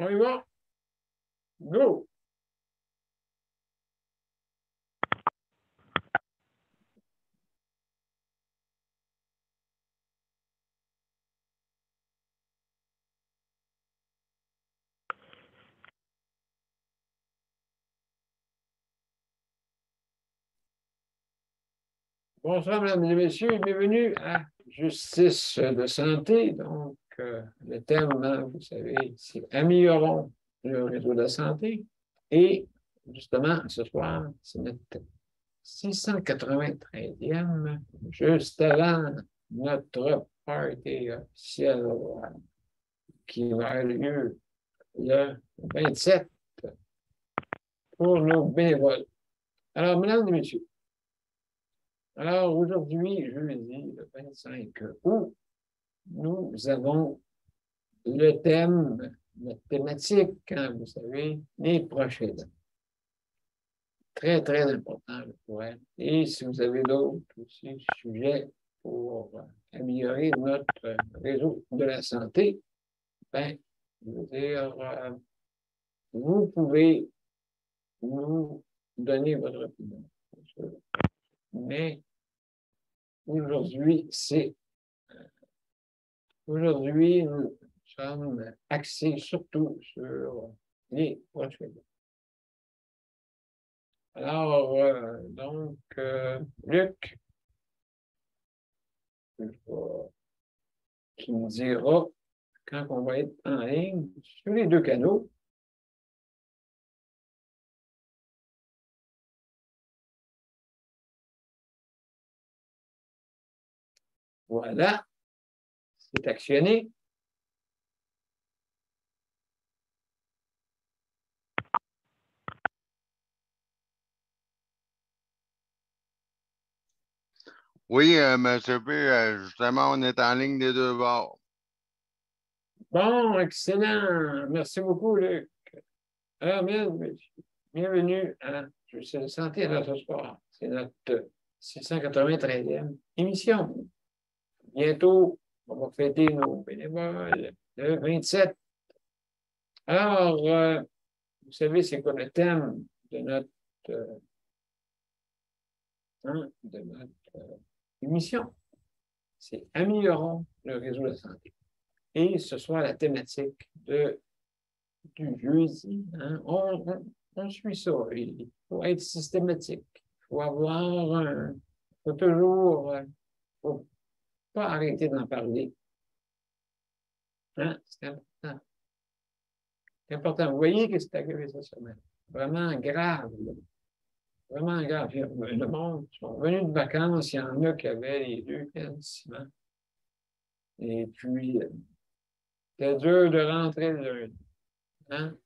On y va. Go! Bonsoir, mesdames et messieurs, et bienvenue à Justice de santé. Donc, le thème, hein, vous savez, c'est améliorons le réseau de la santé. Et justement, ce soir, c'est notre 693e, juste avant notre party officiel qui va avoir lieu le 27 pour nos bénévoles. Alors, mesdames et messieurs, alors aujourd'hui, jeudi, le 25 août, nous avons le thème, notre thématique, hein, vous savez, les proches aidants. Très, très important pour elle. Et si vous avez d'autres aussi sujets pour améliorer notre réseau de la santé, ben, je veux dire, vous pouvez nous donner votre opinion. Mais aujourd'hui, aujourd'hui, nous sommes axés surtout sur les proches aidants. Alors, donc, Luc, qui nous dira quand on va être en ligne sur les deux canaux. Voilà, c'est actionné. Oui, M. P, justement, on est en ligne des deux bords. Bon, excellent. Merci beaucoup, Luc. Alors, bienvenue à Justice de santé à ce soir. C'est notre 693e émission. Bientôt, on va fêter nos bénévoles le 27. Alors, vous savez, c'est quoi le thème de notre, émission? C'est améliorons le réseau de santé. Et ce soit la thématique du jeudi. Hein? On suit ça. Il faut être systématique. Il faut avoir un. Il faut toujours. Faut pas arrêter d'en parler. Hein? C'est important. C'est important. Vous voyez que c'est arrivé cette semaine. Vraiment grave. Vraiment grave. Le monde sont venus de vacances. Il y en a qui avaient les deux pieds de ciment. Et puis, c'était dur de rentrer le lundi. Hein?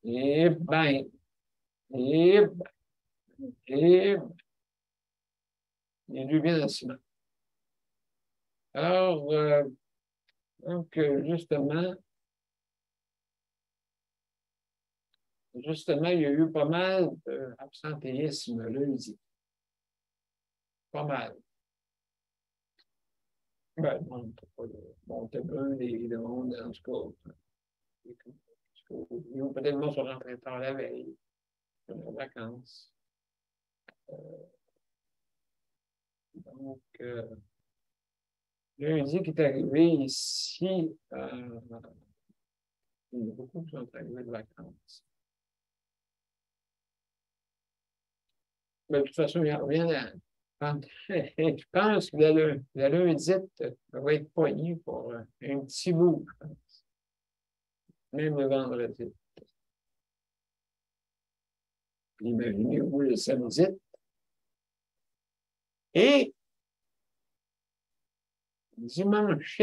Et ben, et ben, et ben, les deux pieds de ciment. Alors, donc, justement, il y a eu pas mal d'absentéisme lundi. Pas mal. Ben, non, pas de Montebrun, le monde, en tout cas. Peut-être le monde sont rentrés tard la veille, pour les vacances. Donc, lundi qui est arrivé ici, il y a beaucoup qui sont arrivés de vacances. Mais de toute façon, il n'y a rien à. Je pense que la lundite va être poignée pour un petit bout, je pense. Même le vendredi. Imaginez-vous le samedi. Et dimanche,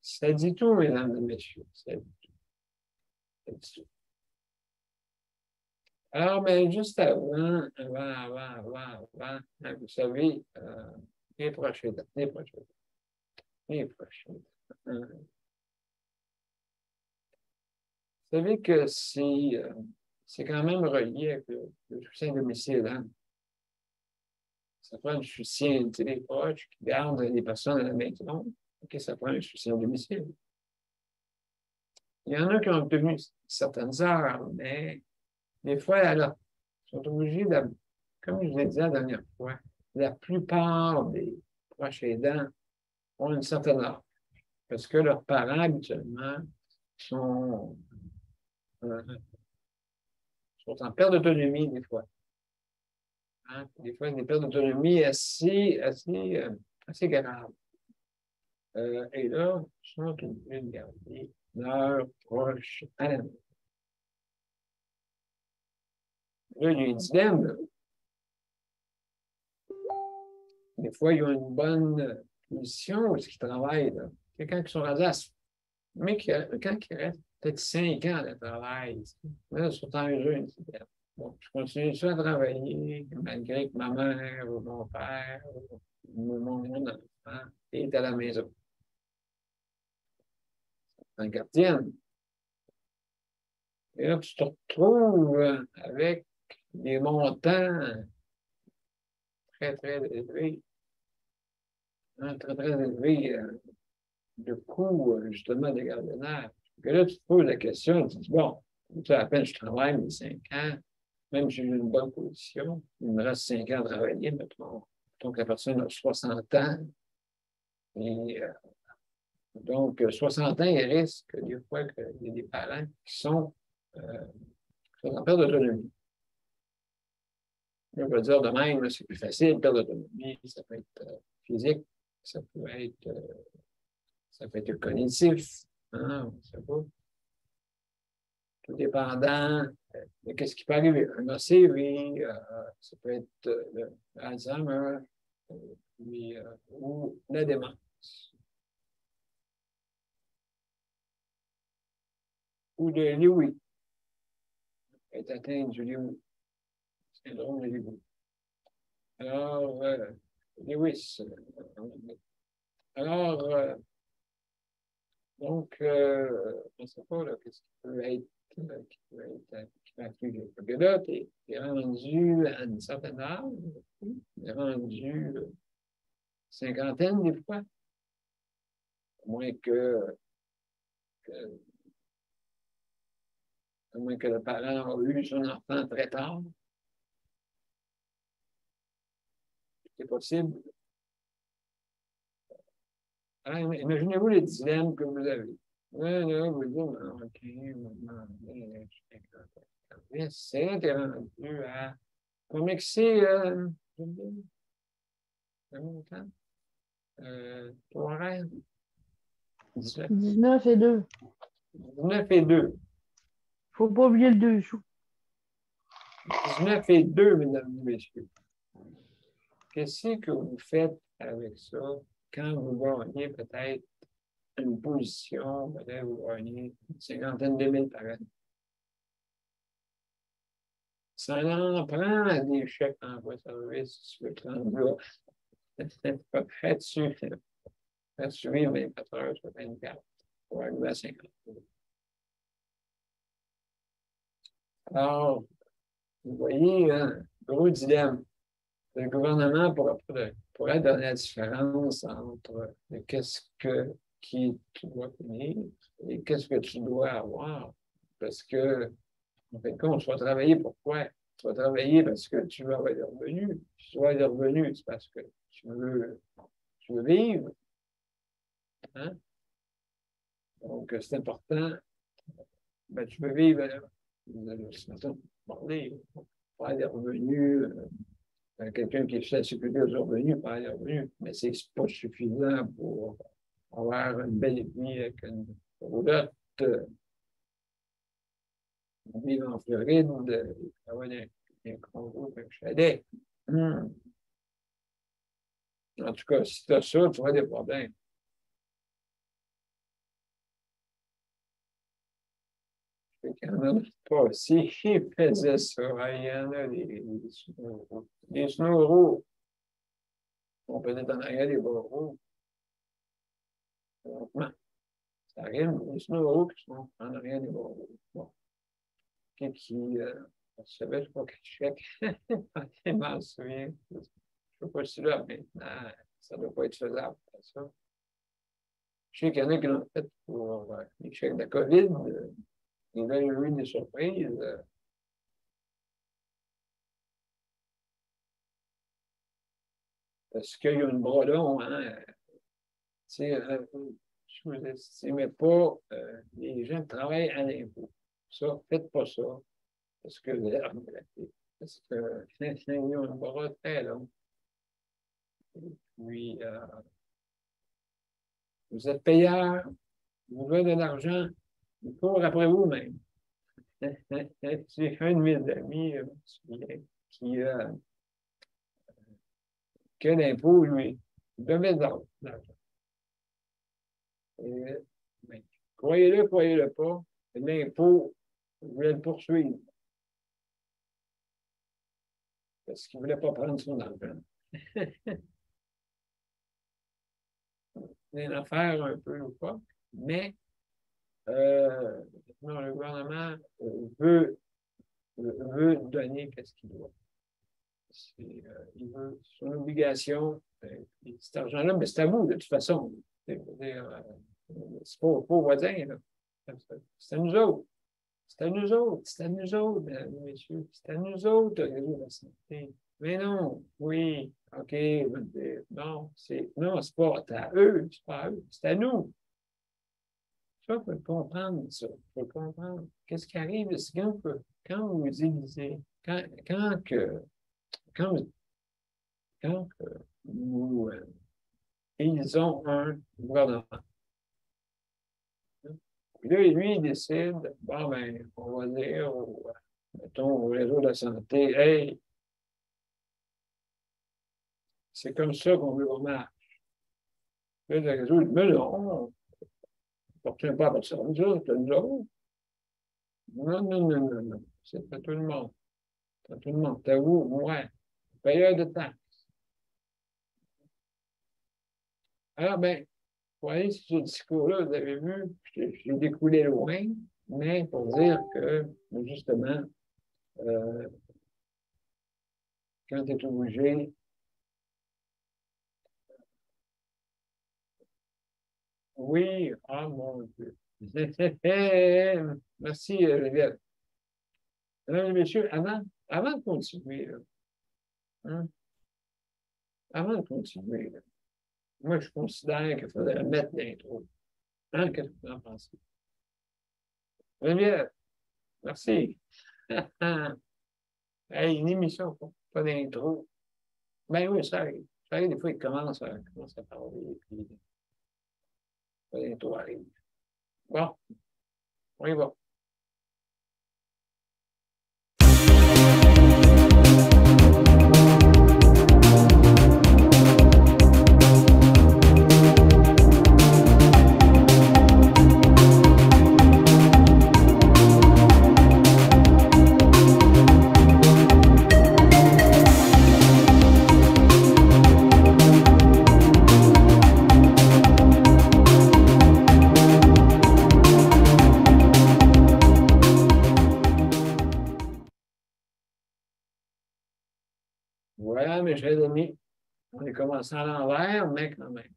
ça dit tout, mesdames et messieurs. Ça dit tout. Ça dit tout. Alors, mais juste avant, vous savez, les prochaines. Vous savez que c'est quand même relié avec le soutien domicile. Hein? Ça prend du soutien des proches qui gardent les personnes à la maison. OK, ça prend un soutien à domicile. Il y en a qui ont obtenu certaines heures, mais des fois, alors, ils sont obligés de, comme je vous l'ai dit la dernière fois, la plupart des proches aidants ont une certaine heure. Parce que leurs parents, habituellement, sont, euh, sont en perte d'autonomie, des fois. Hein? Des fois, des pertes d'autonomie assez graves. Et là, ils sont obligés de garder leurs proches à la maison. Là, il y a un dilemme, là. Des fois, ils ont une bonne position où ils travaillent. Là. Quand ils sont rendus à mais quand il reste peut-être 5 ans de travail, là, ils sont en jeu. Bon, je continue à travailler malgré que ma mère ou mon père ou mon enfant est à la maison. En gardienne. Et là, tu te retrouves avec des montants très, très élevés. Hein, très, très élevés de coûts, justement, de gardiennage. Et là, tu te poses la question, tu te dis, bon, à peine je travaille mes 5 ans, même si j'ai une bonne position, il me reste 5 ans à travailler, mettons. Donc, la personne a 60 ans. Et, donc, 60 ans, il risque des fois qu'il y a des parents qui sont en perte d'autonomie. On va dire de même, c'est plus facile, perte d'autonomie, ça peut être physique, ça peut être cognitif, hein, on sait pas. Tout dépendant de ce qui peut arriver. Un ACV, ça peut être l'Alzheimer ou la démence. Ou de Lewy. Être atteint du Lewy. Syndrome de Lewy. Alors, Lewis. Alors, donc, on ne sait pas qu'est-ce qui peut être qui peut affliger. Parce que là, tu es rendu à une certaine âge, tu es rendu cinquantaine des fois, à moins à moins que le parent ait eu son enfant très tard. C'est possible. Alors, imaginez-vous les dilemmes que vous avez. Là, vous dites, OK, c'est rendu à. Combien que c'est, longtemps? Ton horaire? 19 et 2. 19 et 2. Faut pas oublier le 2 jours. 19 et 2, mesdames et messieurs. Qu'est-ce que vous faites avec ça quand vous gagnez peut-être une position, peut-être vous gagnez une cinquantaine de mille par année? Ça en prend à des chèques d'emploi service, si tu veux te rendre là. Fais-tu vivre 24 heures sur 24 pour arriver à 50. Alors, vous voyez, gros dilemme. Le gouvernement pourrait donner la différence entre qu'est-ce qui tu dois payer et qu'est-ce que tu dois avoir. Parce que, en fait, compte, tu vas travailler pourquoi? Tu vas travailler parce que tu veux avoir des revenus. Si tu veux avoir des revenus, c'est parce que tu veux vivre. Hein? Donc, c'est important. Ben, tu veux vivre, c'est parler, faire des revenus. Quelqu'un qui fait la sécurité des revenus, faire des revenus, mais c'est pas suffisant pour avoir une belle vie avec une roulotte. Vivre en Floride, avoir un condo, un chalet. En tout cas, si tu as ça, tu auras des problèmes. Il y en a pas. Si ils faisaient ça, il y en a des snowros. On peut être en arrière des barreaux. Ça rime, des snowros qui sont en arrière des barreaux. Bon. Qui je savais, je crois que chèque. Je m'en souviens. Je ne sais pas si là, maintenant, ça ne doit pas être faisable. Ça. Je sais qu'il y en a qui l'ont fait pour les chèques de la COVID. Ils veulent eu des surprises. Parce qu'il y a une bras long, hein. Je ne vous estimez pas les gens qui travaillent à l'impôt. Ça, faites pas ça. Parce que vous allez regretter. Parce que ils ont un bras très long. Puis, vous êtes payeur, vous voulez de l'argent, il court après vous-même. J'ai un de mes amis qui a l'impôt, lui, il devait de l'argent. Ben, croyez-le pas, l'impôt voulait le poursuivre parce qu'il ne voulait pas prendre son argent. C'est une affaire un peu ou pas, mais non, le gouvernement veut donner ce qu'il doit. Il veut son obligation, cet argent-là, mais c'est à vous, de toute façon. C'est pas aux voisins, là. C'est à nous autres. C'est à nous autres. C'est à nous autres, mesdames et messieurs. C'est à nous autres, le réseau de la santé. Mais non, oui, OK, non, c'est pas à eux, c'est pas à eux, c'est à nous. Ça, il faut comprendre ça. Il faut comprendre. Qu'est-ce qui arrive, c'est quand vous élisez, quand nous élisons un gouvernement. Puis là, lui, il décide, bon, ben, on va dire, mettons, au réseau de la santé, hey, c'est comme ça qu'on veut qu'on marche. Là, le réseau dit, mais non, on ne pas à ça, nous autres. Non. C'est pas tout le monde. C'est tout le monde. C'est vous, moi, payeur de taxes. Alors, ben, vous voyez, ce discours-là, vous avez vu, j'ai découlé loin, mais pour dire que, justement, quand tu es obligé, oui, ah mon Dieu. Merci, Geneviève. Mesdames et messieurs, avant de continuer, là, hein, avant de continuer, là, moi, je considère qu'il faudrait mettre l'intro. Hein, qu'est-ce que vous en pensez? Geneviève, merci. Hey, une émission, pas d'intro. Ben oui, ça arrive. Ça arrive, des fois, il commence à parler, puis pas d'intro arrive. Bon, on y va. Voilà, mes chers amis, on est commencé à l'envers, mais quand même.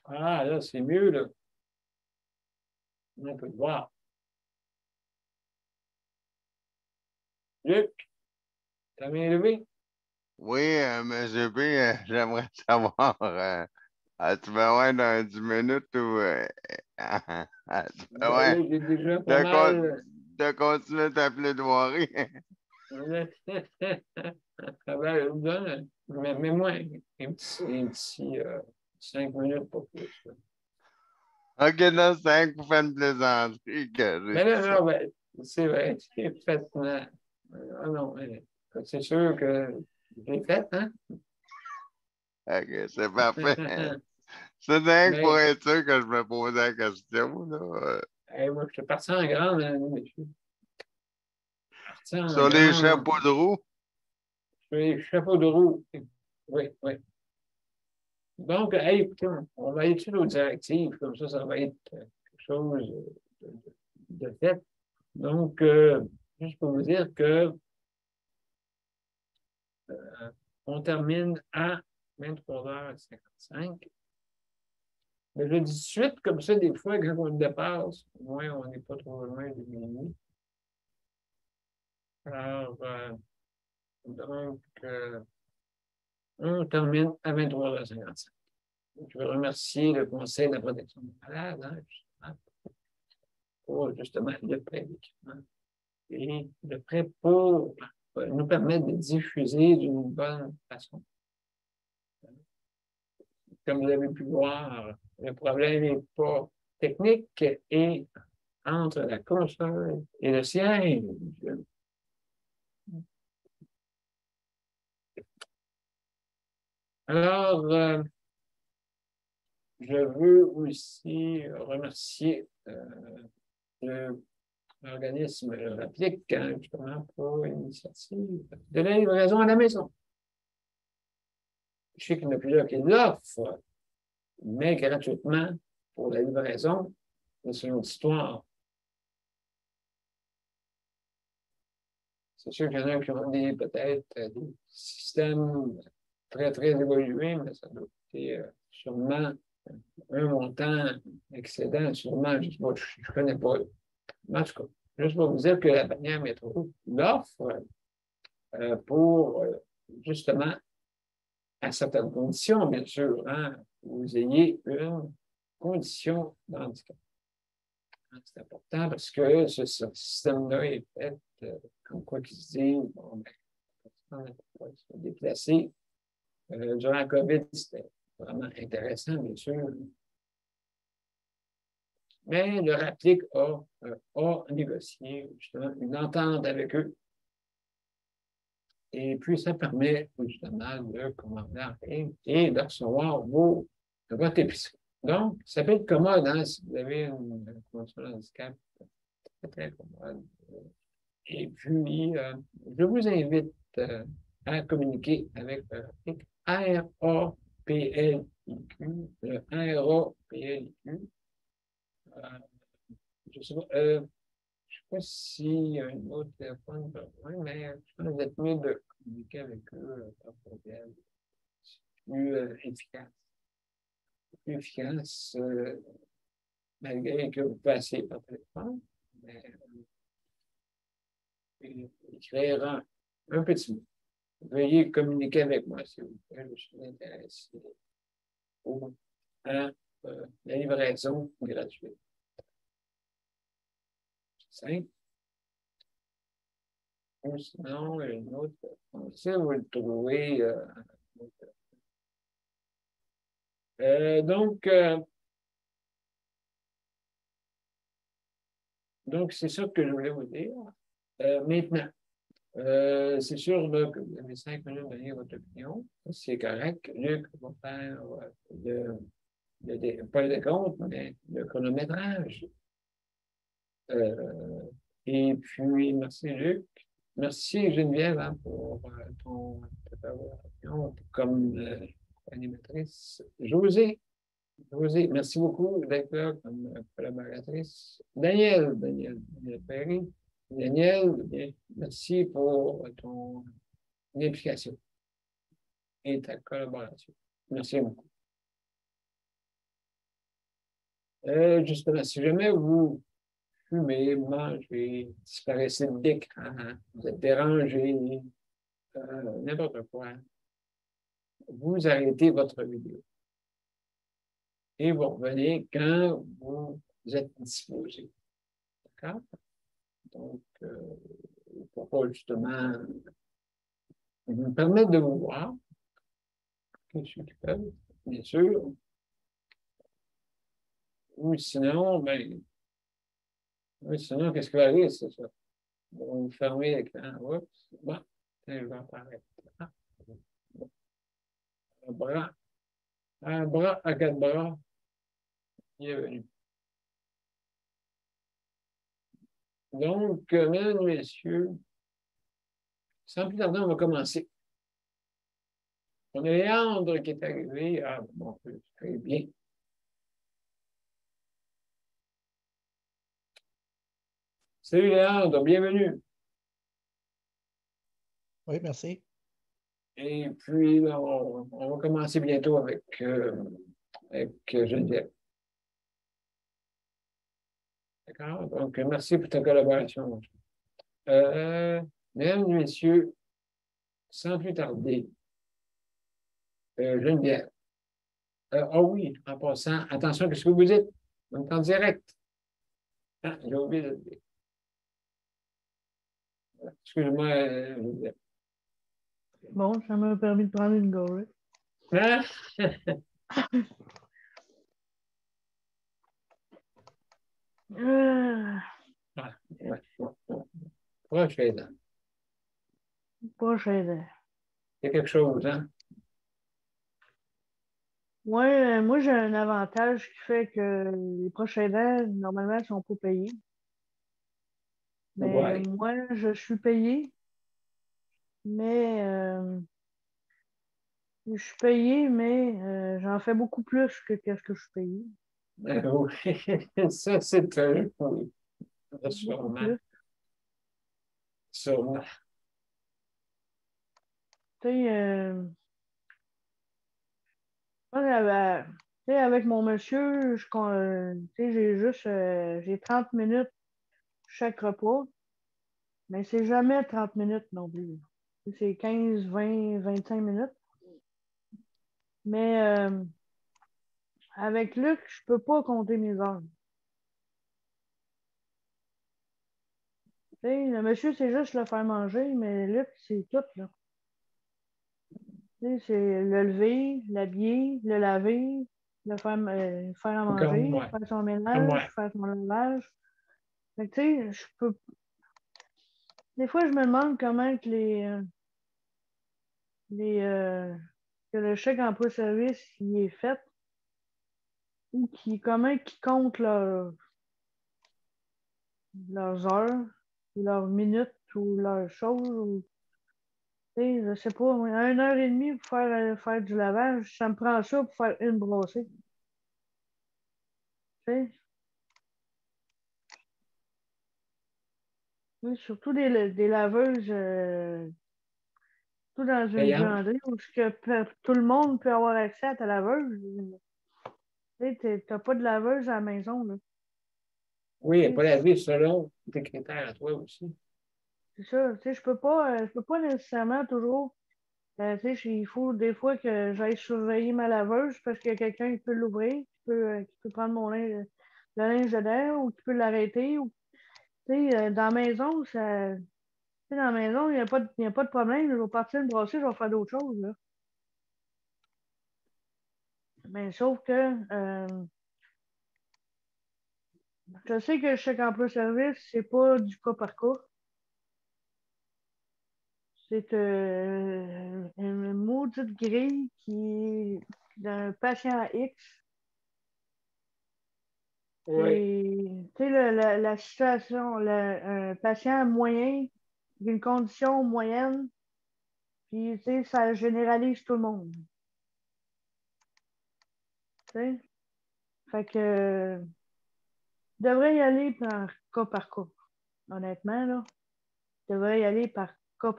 Ah, là, c'est mieux, là. On peut le voir. Luc, t'as bien levé? Oui, M. B, j'aimerais savoir, as-tu besoin d'un 10 minutes ou as-tu Ben besoin là, j'ai déjà pas mal. de continuer ta plaidoirie? Ben, mets-moi un petit 5 minutes, pas plus. Là. OK, dans 5 pour faire une plaisanterie que j'ai Mais dit non, ça. non, ben, c'est vrai, c'est fait. Ah non, c'est sûr que j'ai fait, hein? OK, c'est parfait. C'est dingue pour Mais, être sûr que je me posais la question, là. moi, je suis parti en grande, hein, monsieur. Parti en Sur les grande, chapeaux de roue. les chapeaux de roue. Oui, oui. Donc, hey, écoutez, on va étudier nos directives, comme ça va être quelque chose de fait. Donc, juste pour vous dire que on termine à 23h55. Mais je le dis tout de suite, comme ça, des fois, quand on le dépasse, au moins, on n'est pas trop loin de minuit. Alors, donc, on termine à 23h55. Je veux remercier le Conseil de la protection des malades, hein, justement, pour justement le prêt d'équipement et le prêt pour nous permettre de diffuser d'une bonne façon. Comme vous avez pu voir, le problème n'est pas technique et entre la console et le siège. Alors, je veux aussi remercier l'organisme RAPIC, hein, justement, pour l'initiative de la livraison à la maison. Je sais qu'il y en a plusieurs qui l'offrent, mais gratuitement pour la livraison, c'est une autre histoire. C'est sûr qu'il y en a qui ont peut-être des systèmes très, très évolués, mais ça doit coûter sûrement un montant excédent, sûrement, je ne connais pas. En tout cas, juste pour vous dire que la bannière métro l'offre pour justement, à certaines conditions, bien sûr, hein, vous ayez une condition d'handicap. C'est important parce que ce système-là est fait comme quoi qu'il se dit, bon, ben, on va se déplacer. Durant la COVID, c'était vraiment intéressant, bien sûr. Mais le RAPTIC a négocié justement une entente avec eux. Et puis, ça permet justement de commander en ligne et de recevoir votre épicerie. Donc, ça peut être commode, hein, si vous avez une condition de handicap, c'est très commode. Et puis, je vous invite à communiquer avec le RAPTIC, R-A-P-L-I-Q, le R-A-P-L-I-Q. Je ne sais pas, pas s'il y a un autre téléphone, mais je pense que vous êtes mieux de communiquer avec eux par courriel. C'est plus efficace. Plus efficace, malgré que vous passez par téléphone. Mais, écrire un petit mot. Veuillez communiquer avec moi, s'il vous plaît. Je suis intéressé à la livraison gratuite. C'est simple. Ou sinon, une autre. Ça, vous le trouvez. Donc, c'est ça que je voulais vous dire. Maintenant, c'est sûr là, que vous avez 5 minutes de donner votre opinion. C'est correct. Luc va faire pas le décompte, mais le chronométrage. Et puis, merci Luc. Merci Geneviève hein, pour ta collaboration comme animatrice. José, merci beaucoup d'être là comme collaboratrice. Daniel Perry. Daniel, merci pour ton implication et ta collaboration. Merci beaucoup. Justement, si jamais vous fumez, mangez, disparaissez d'écran, vous êtes dérangé, n'importe quoi, vous arrêtez votre vidéo. Et vous revenez quand vous êtes disposé. D'accord? Donc, pour pas justement vous permettre de vous voir, ceux qui peuvent, bien sûr. Ou sinon, qu'est-ce qui va arriver, c'est ça? Vous fermez l'écran. Oups, bon, je vais apparaître. Un bras à 4 bras. Bienvenue. Donc, mesdames et messieurs, sans plus tarder, on va commencer. On a Léandre qui est arrivé. Ah, bon, très bien. Salut Léandre, bienvenue. Oui, merci. Et puis, on va commencer bientôt avec Geneviève. D'accord? Donc, merci pour ta collaboration. Mesdames et messieurs, sans plus tarder, Geneviève. Ah oui, en passant, attention, qu'est-ce que vous dites? On est en direct. Ah, j'ai oublié de le dire. Excusez-moi, Geneviève. Bon, ça m'a permis de prendre une gorgée. Ah! Ah, Ah, ouais, ouais, ouais. Prochain. prochain. Il y a quelque chose, hein? Ouais, moi, j'ai un avantage qui fait que les prochains dents, normalement, ne sont pas payés. Mais Ouais. moi, je suis payé, mais j'en fais beaucoup plus que ce que je suis payé. Oui. Ça, c'est oui. Beaucoup Sûrement. plus. Sûrement. Tu sais, moi, tu sais, avec mon monsieur, tu sais, j'ai 30 minutes chaque repas, mais c'est jamais 30 minutes non plus. C'est 15, 20, 25 minutes. Mais avec Luc, je peux pas compter mes heures. Tu sais, le monsieur, c'est juste le faire manger, mais Luc, c'est tout, là. Tu sais, c'est le lever, l'habiller, le laver, faire à Comme manger, moi. faire son Comme ménage, moi. faire son lavage. Fait que, tu sais, je peux. Des fois, je me demande comment que les, que le chèque emploi-service il est fait ou comment qu'ils comptent leurs heures ou leurs minutes ou leurs choses. Tu sais, je sais pas, 1 heure et demie pour faire du lavage, ça me prend ça pour faire une brossée. Tu sais, oui, surtout des laveuses, tout dans une Payant. buanderie où tout le monde peut avoir accès à ta laveuse. Tu sais, t'as pas de laveuse à la maison, là. Oui, et Tu pas sais, la vie selon tes critères à toi aussi. c'est ça. Tu sais, je peux pas nécessairement toujours. Tu sais, il faut des fois que j'aille surveiller ma laveuse parce qu'il y a quelqu'un qui peut l'ouvrir, qui peut prendre le linge dedans ou qui peut l'arrêter. Tu sais, dans la maison, tu sais, dans la maison, il y a pas de problème. Je vais partir le brasser, je vais faire d'autres choses, là. Mais sauf que je sais que chaque emploi-service, c'est pas du cas par cas. C'est une maudite grille qui est d'un patient X. Oui. C'est, tu sais, la situation, un patient moyen, d'une condition moyenne, puis, tu sais, ça généralise tout le monde. Tu sais? Fait que, je devrais y aller par cas. Honnêtement, là, je devrais y aller par cas.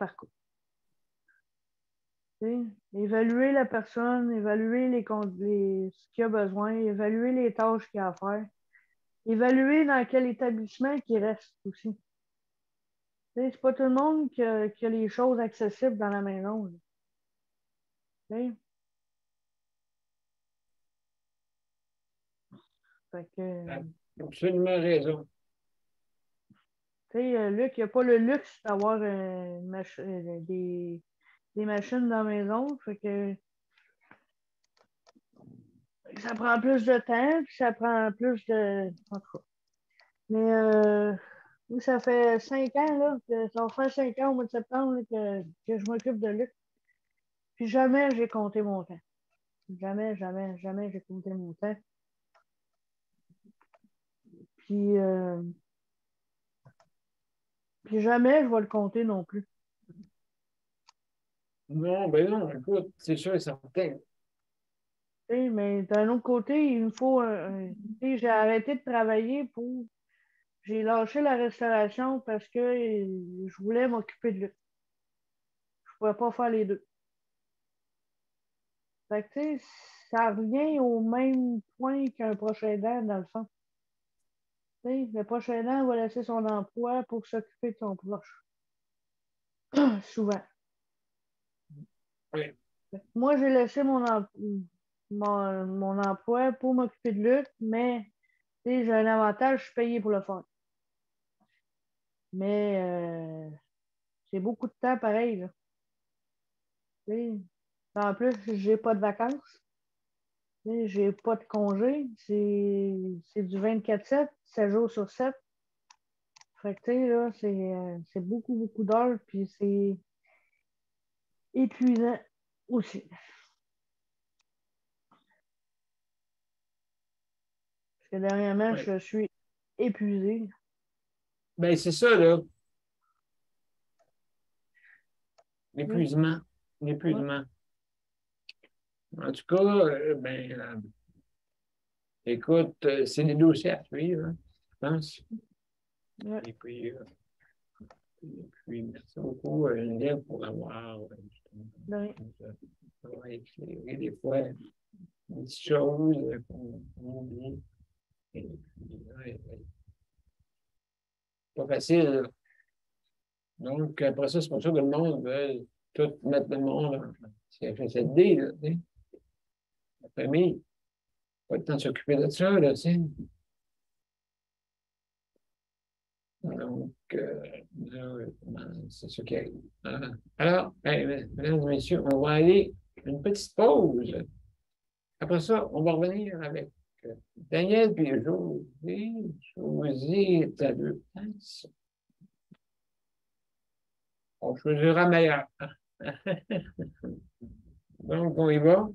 Tu sais? Évaluer la personne, évaluer ce qu'il a besoin, évaluer les tâches qu'il a à faire, évaluer dans quel établissement il reste aussi. Tu sais, c'est pas tout le monde qui a les choses accessibles dans la maison, là. Tu sais? Fait que, Tu as absolument raison. tu sais, Luc, il n'a pas le luxe d'avoir des machines dans la maison. Fait que ça prend plus de temps, puis ça prend plus de. En tout cas. Mais oui, ça fait 5 ans, là, ça va faire 5 ans au mois de septembre là, que je m'occupe de Luc. Puis jamais j'ai compté mon temps. Jamais, jamais, jamais j'ai compté mon temps. Puis, puis jamais je vais le compter non plus. Non, ben non, écoute, c'est sûr et certain. Tu sais, mais d'un autre côté, il me faut tu sais, j'ai arrêté de travailler pour. J'ai lâché la restauration parce que je voulais m'occuper de lui. Je ne pouvais pas faire les deux. Fait que, tu sais, ça revient au même point qu'un proche aidant, dans le fond. Tu sais, le prochain an va laisser son emploi pour s'occuper de son proche. Souvent. Oui. Moi, j'ai laissé mon emploi pour m'occuper de Luc, mais tu sais, j'ai un avantage, je suis payé pour le faire. Mais c'est beaucoup de temps pareil, là. Tu sais. En plus, j'ai pas de vacances. Tu sais, j'ai pas de congé. C'est du 24/7, 7 jours sur 7. Fait que, tu sais, là, c'est beaucoup, beaucoup d'heures, puis c'est épuisant aussi. Parce que dernièrement, Oui. je suis épuisée. Ben, c'est ça, là. Oui. L'épuisement. Ouais. L'épuisement. En tout cas, écoute, c'est des dossiers à suivre, hein, je pense. Ouais. Et puis, merci beaucoup, Geneviève, pour avoir justement, De rien. éclairé des fois des petites choses qu'on oublie. Et puis, pas facile, là. Donc, après ça, c'est pour ça que le monde veut tout mettre le monde en CHSLD, là, tu sais. La famille, pas le temps de s'occuper de ça, là, tu sais. Donc, c'est ce qui arrive. Alors, mesdames et messieurs, on va aller une petite pause. Après ça, on va revenir avec Daniel puis José. José est à deux places. On choisira meilleur. Donc, on y va.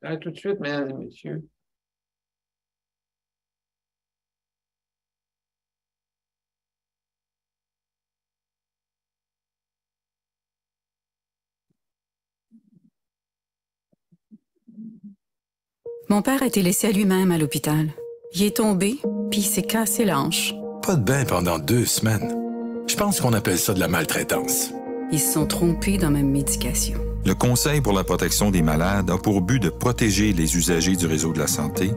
À tout de suite, mesdames et messieurs. Mon père a été laissé à lui-même à l'hôpital. Il est tombé, puis il s'est cassé la hanche. Pas de bain pendant 2 semaines. Je pense qu'on appelle ça de la maltraitance. Ils se sont trompés dans ma médication. Le Conseil pour la protection des malades a pour but de protéger les usagers du réseau de la santé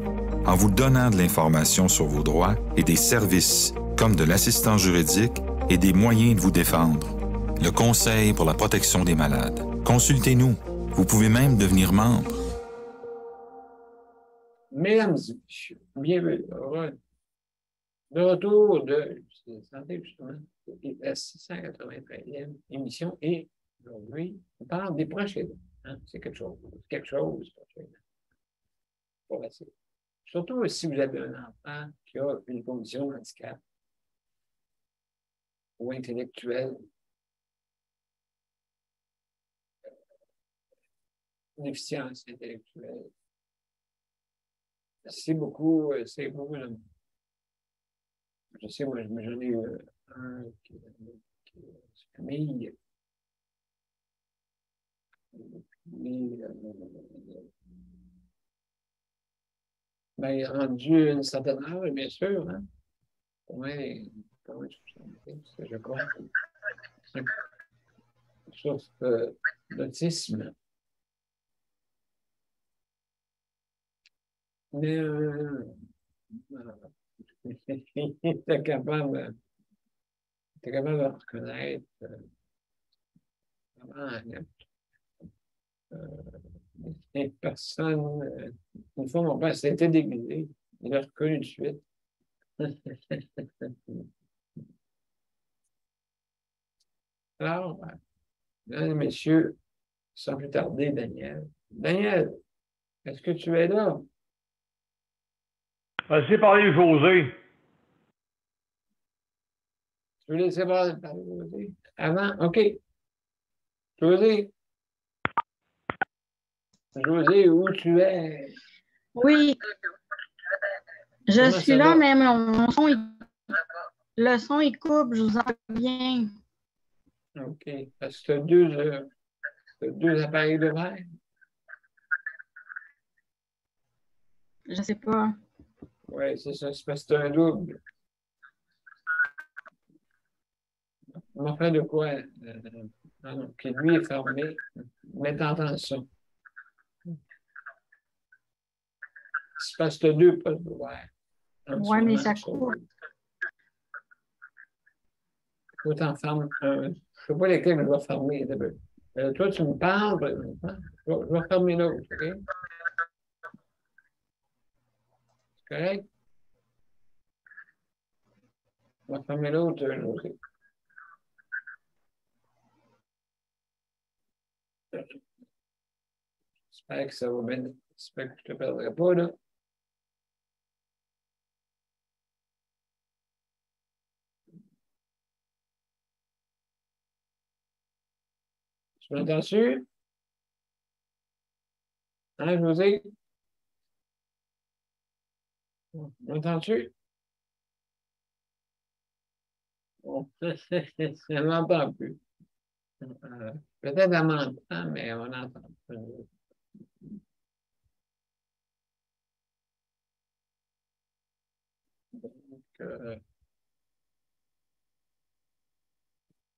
en vous donnant de l'information sur vos droits et des services comme de l'assistance juridique et des moyens de vous défendre. Le Conseil pour la protection des malades. Consultez-nous. Vous pouvez même devenir membre. Mesdames et messieurs, bienvenue. De retour de santé, justement, la 693e émission. Et aujourd'hui, on parle des proches aidants. Hein? C'est quelque chose. Quelque chose. Pas facile. Surtout si vous avez un enfant qui a une condition de handicap ou intellectuelle, une déficience intellectuelle. C'est beaucoup. Je sais, moi, j'en ai un qui est famille. Il est rendu une certaine âge, bien sûr. Hein? Oui, je crois. Sauf l'autisme. Mais il était capable de reconnaître les personnes. Une fois, mon père s'était déguisé. Il l'a reconnu de suite. Alors, mesdames et messieurs, sans plus tarder, Daniel. Daniel, est-ce que tu es là? Laissez parler José. Tu veux laisser parler José? Avant? OK. José? José, où tu es? Oui, je Comment suis ça là, va? mais le son, il coupe, je vous entends bien. OK. Parce que tu as deux appareils de verre. Je sais pas. Oui, c'est ça. C'est parce que c'est un double. On va faire de quoi? Non, puis lui est fermé. Mais t'entends ça. C'est parce que tu as deux postes ouverts. Ouais, mais ça coûte. Faut t'en fermer un. Je ne sais pas lesquels je vais fermer. Toi, tu me parles, je vais fermer l'autre, OK? C'est correct? Je vais fermer l'autre aussi. J'espère que ça va bien. J'espère que je ne te perdrai pas, là. Tu m'entends-tu? Hein, José? M'entends-tu? Bon, je ne m'entends plus. Peut-être elle m'entend, mais on n'entend pas. Donc,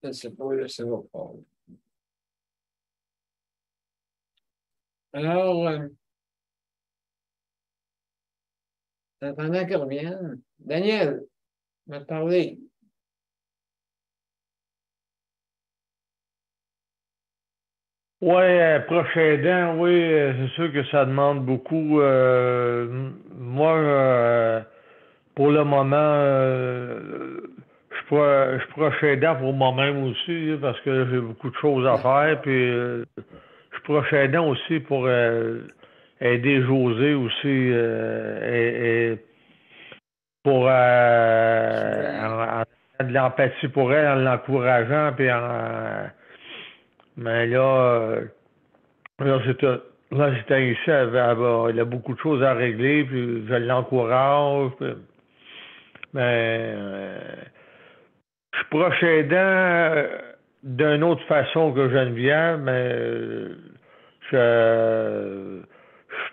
je ne sais pas, là, ça va pas. Alors, attendant qu'elle revienne, Daniel, va te parler. Oui, proche aidant, oui, c'est sûr que ça demande beaucoup. Moi, pour le moment, je suis proche aidant pour moi-même aussi, là, parce que j'ai beaucoup de choses à faire. Puis, je suis proche aidant aussi pour aider José aussi, et pour en de l'empathie pour elle, en l'encourageant, puis mais là, là, j'étais ici, elle a beaucoup de choses à régler, puis je l'encourage. Mais je suis proche aidant d'une autre façon que Geneviève, mais je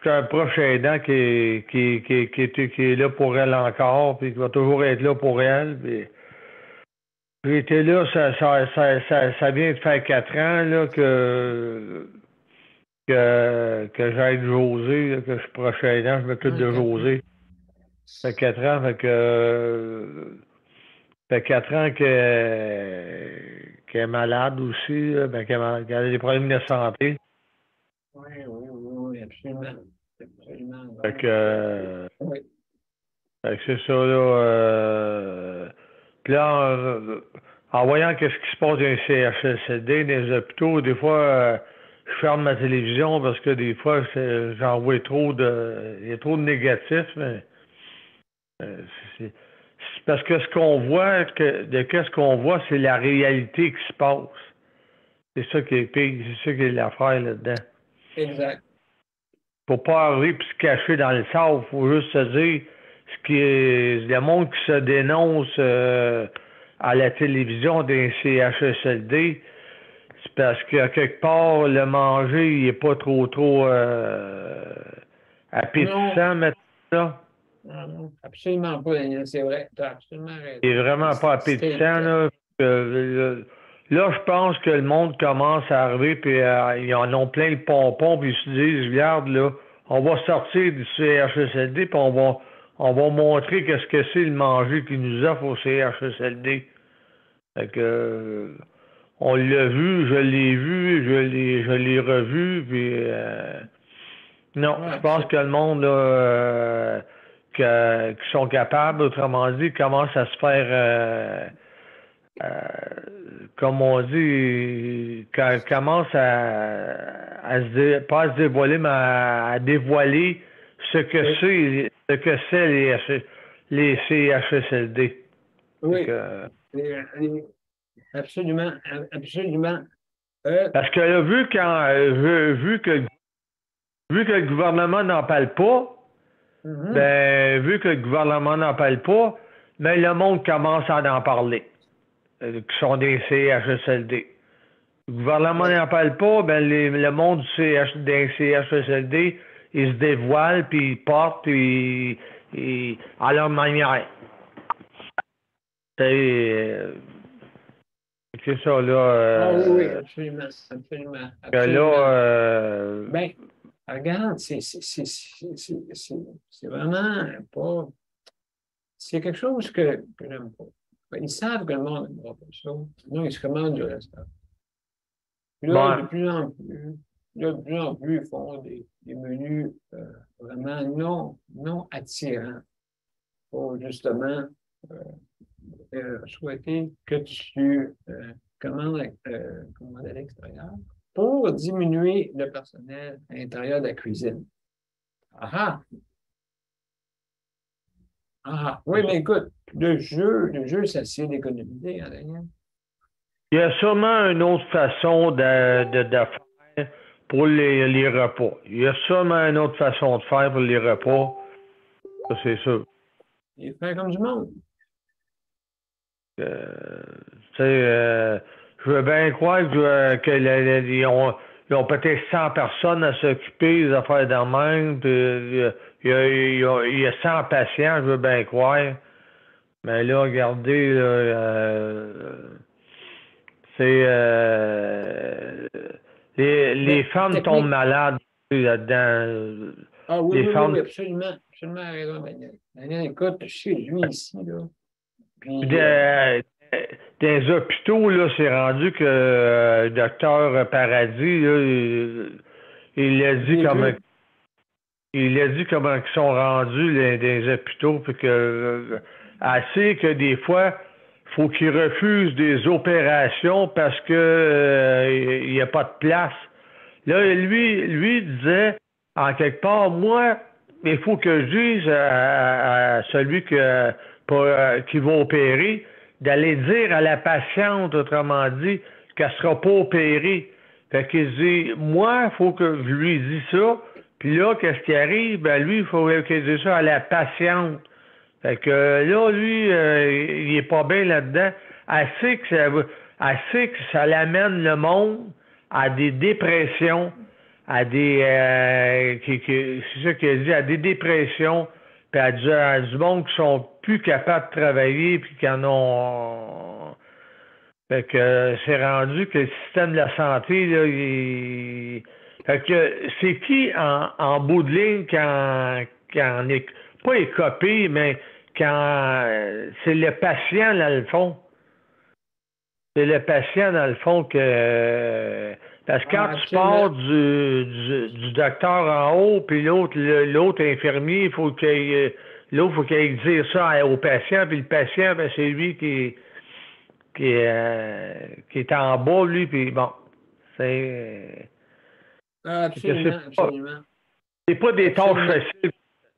suis un proche aidant qui est là pour elle encore, puis qui va toujours être là pour elle. Puis, j'ai été là, ça vient de faire 4 ans là, que j'aide José, là, que je suis proche aidant, je m'occupe de José. Ça fait 4 ans, fait 4 ans qu'elle est malade aussi, là, qu'elle a des problèmes de santé. Oui, oui, oui, absolument. Absolument. Fait que, Oui. fait que c'est ça, là. Puis là, en voyant qu'est-ce qui se passe dans les CHSLD, dans les hôpitaux, des fois, je ferme ma télévision parce que des fois, j'en vois il y a trop de négatifs, mais c'est parce que ce qu'on voit, qu'est-ce qu'on voit, c'est la réalité qui se passe. C'est ça qui est pire, c'est ça qui est l'affaire là-dedans. Exact. Faut pas arriver et se cacher dans le sable, faut juste se dire ce qui est le monde qui se dénonce à la télévision d'un CHSLD, c'est parce qu'à quelque part le manger il est pas trop appétissant maintenant là. Non, absolument pas, Daniel, c'est vrai. Tu as absolument raison. Il est vraiment pas appétissant là. Là, je pense que le monde commence à arriver, puis ils en ont plein le pompon, puis ils se disent, regarde, là, on va sortir du CHSLD, puis on va montrer qu'est-ce que c'est le manger qu'ils nous offrent au CHSLD. Fait que, on l'a vu, je l'ai vu, je l'ai revu, puis non, Ouais, je pense que le monde, là, qui sont capables, autrement dit, commence à se faire... comme on dit, commence pas à se dévoiler, mais à dévoiler ce que c'est les CHSLD. oui. Absolument, absolument. Parce que là, vu que le gouvernement n'en parle pas, ben, vu que le gouvernement n'en parle pas, ben, le monde commence à en parler. Qui sont des CHSLD. Le gouvernement n'en parle pas, ben le monde des CHSLD, ils se dévoilent, puis ils portent, puis à leur manière. C'est ça, là. Oui, absolument, absolument. Que là, ben, regarde, c'est vraiment pas. C'est quelque chose que j'aime pas. Ils savent que le monde n'aimera pas ça. Non, ils se commandent du restaurant. Puis là, de plus en plus, ils font des menus vraiment non attirants pour justement souhaiter que tu commandes à l'extérieur pour diminuer le personnel à l'intérieur de la cuisine. Ah oui, mais écoute, le jeu, ça s'y est d'économiser, hein, Daniel? Il y a sûrement une autre façon de faire pour les repas. Il y a sûrement une autre façon de faire pour les repas. Ça, c'est sûr. Il fait comme du monde. Tu sais, je veux bien croire qu'ils ont peut-être 100 personnes à s'occuper des affaires de même. Il y a 100 patients, je veux bien croire. Mais là, regardez, les femmes tombent malades là-dedans. Ah oui, les femmes... oui, absolument raison, Daniel. Daniel, écoute, chez lui ici, là. Puis, dans les hôpitaux, là, c'est rendu que le docteur Paradis, là, il a dit comment ils sont rendus dans les hôpitaux, puis que assez que des fois, faut qu'ils refusent des opérations parce que il n'y a pas de place. Là, lui disait, en quelque part, moi, il faut que je dise à celui qui va opérer, d'aller dire à la patiente, autrement dit, qu'elle ne sera pas opérée. Fait qu'il dit, moi, il faut que je lui dise ça, puis là, qu'est-ce qui arrive? Ben lui, il faut qu'il dise ça à la patiente. Fait que là, lui, il est pas bien là-dedans. Elle sait que ça l'amène le monde à des dépressions, à des c'est ça qu'il a dit, à des dépressions, puis à du monde qui sont plus capables de travailler, puis qui en ont. Fait que c'est rendu que le système de la santé, là, fait que c'est qui en bout de ligne qui en est pas écopé, mais c'est le patient, dans le fond. C'est le patient, dans le fond, que parce que quand tu pars du docteur en haut, puis l'autre infirmier, il faut qu'il dise ça au patient, puis le patient, ben, c'est lui qui est en bas, lui, puis bon, c'est... absolument. C'est pas des tâches faciles.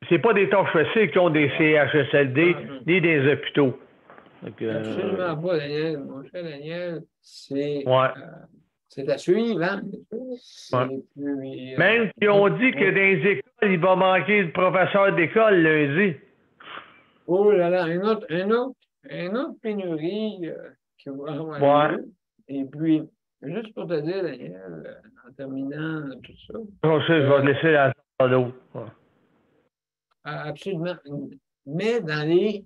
C'est pas des tâches faciles qui ont des CHSLD ni des hôpitaux. Donc, absolument pas, Daniel. Mon cher Daniel, c'est à suivre, hein? Même qu'ils ont dit que dans les écoles, il va manquer de professeurs d'école lundi. Oh là là, une autre pénurie qui va avoir lieu. Et puis, juste pour te dire, Daniel, en terminant tout ça. Je vais te laisser la salle d'eau. Absolument. Mais dans les